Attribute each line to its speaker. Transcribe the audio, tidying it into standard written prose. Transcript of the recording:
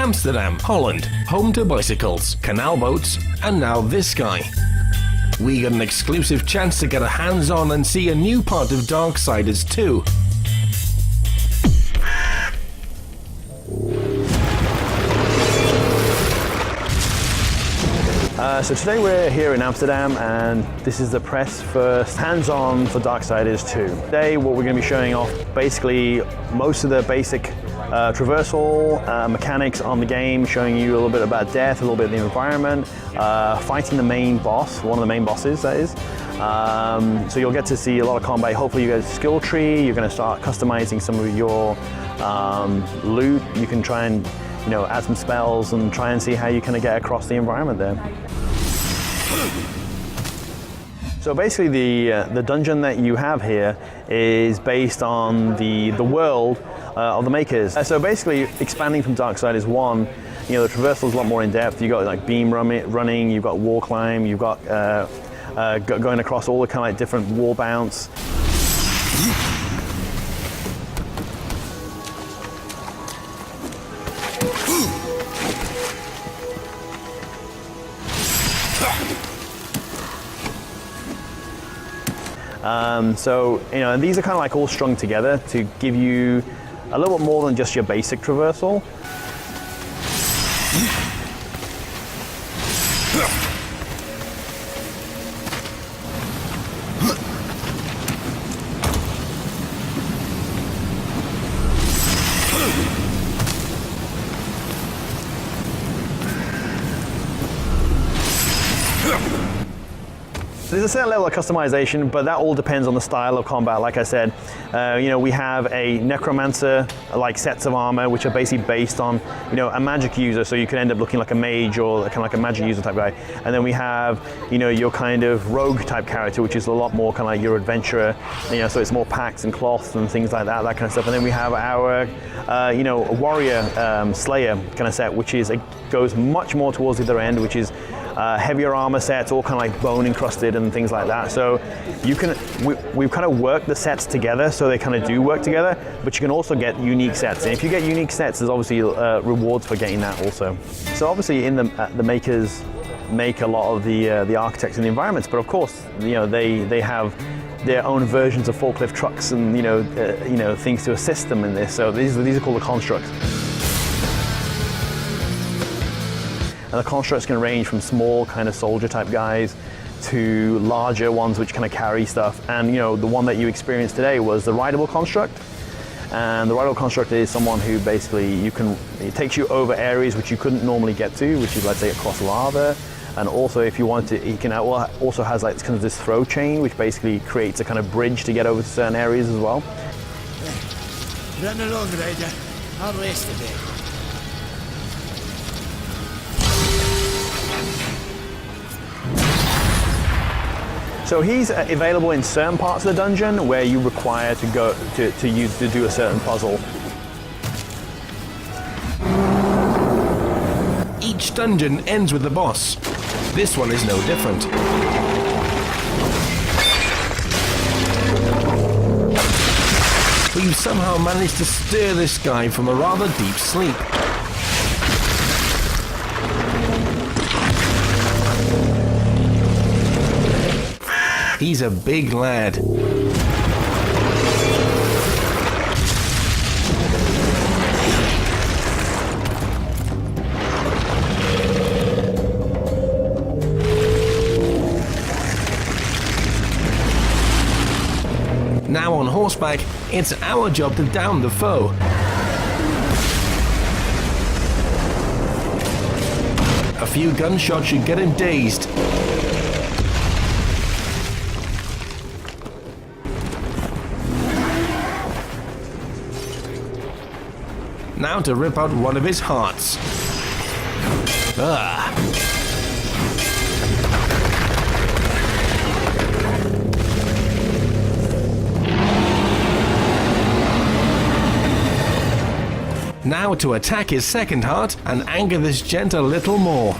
Speaker 1: Amsterdam, Holland, home to bicycles, canal boats, and now this guy. We got an exclusive chance to get a hands-on and see a new part of Darksiders too.
Speaker 2: So today we're here in Amsterdam and this is the press first hands-on for Darksiders 2. Today what we're going to be showing off basically most of the basic traversal mechanics on the game, showing you a little bit about death, a little bit of the environment, fighting the main boss, one of the main bosses that is. So you'll get to see a lot of combat. Hopefully you get a skill tree, you're going to start customizing some of your loot. You can try and add some spells and try and see how you kind of get across the environment there. So basically the dungeon that you have here is based on the world of the makers. So basically expanding from Darksiders 1, the traversal is a lot more in depth. You've got like beam running, you've got wall climb, you've got going across all the kind of like different wall bounce. So these are kind of like all strung together to give you a little bit more than just your basic traversal. There's a certain level of customization, but that all depends on the style of combat. Like I said, we have a necromancer-like sets of armor, which are basically based on, a magic user. So you can end up looking like a mage or kind of like a magic user type guy. And then we have, your kind of rogue type character, which is a lot more kind of like your adventurer. So it's more packs and cloths and things like that kind of stuff. And then we have our, warrior slayer kind of set, which goes much more towards the other end, which is heavier armor sets, all kind of like bone encrusted and things like that. So we've kind of worked the sets together, so they kind of do work together, but you can also get unique sets. And if you get unique sets, there's obviously rewards for getting that also. So obviously in the makers make a lot of the architects and the environments, but of course, they have their own versions of forklift trucks and things to assist them in this. So these are called the constructs. And the constructs can range from small kind of soldier type guys to larger ones which kind of carry stuff. And the one that you experienced today was the rideable construct. And the rideable construct is someone who basically it takes you over areas which you couldn't normally get to, which is, let's say, across lava. And also if you want to, it also has like kind of this throw chain, which basically creates a kind of bridge to get over to certain areas as well.
Speaker 3: Run along, Ryder. I'll rest a bit.
Speaker 2: So he's available in certain parts of the dungeon where you require to go to do a certain puzzle.
Speaker 1: Each dungeon ends with the boss. This one is no different. We've somehow managed to steer this guy from a rather deep sleep. He's a big lad. Now on horseback, it's our job to down the foe. A few gunshots should get him dazed. Now to rip out one of his hearts. Ah. Now to attack his second heart and anger this gent a little more.